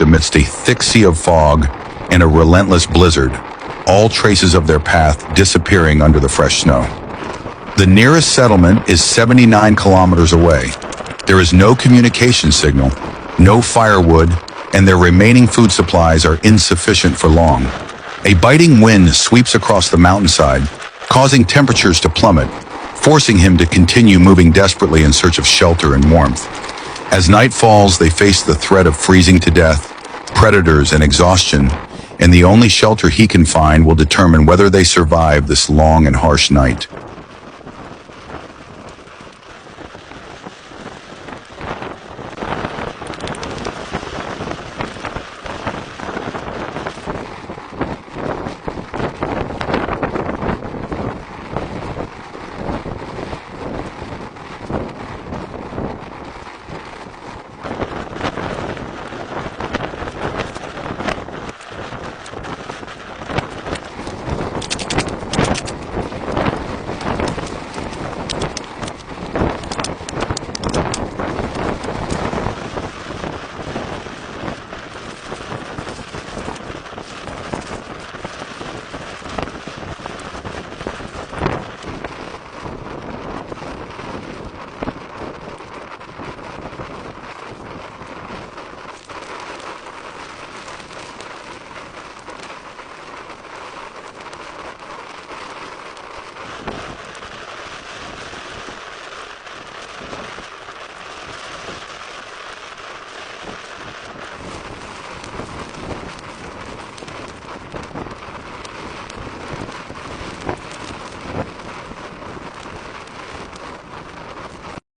amidst a thick sea of fog and a relentless blizzard, all traces of their path disappearing under the fresh snow. The nearest settlement is 79 kilometers away. There is no communication signal, no firewood, and their remaining food supplies are insufficient for long. A biting wind sweeps across the mountainside, causing temperatures to plummet, forcing him to continue moving desperately in search of shelter and warmth. As night falls, they face the threat of freezing to death, predators, and exhaustion, and the only shelter he can find will determine whether they survive this long and harsh night.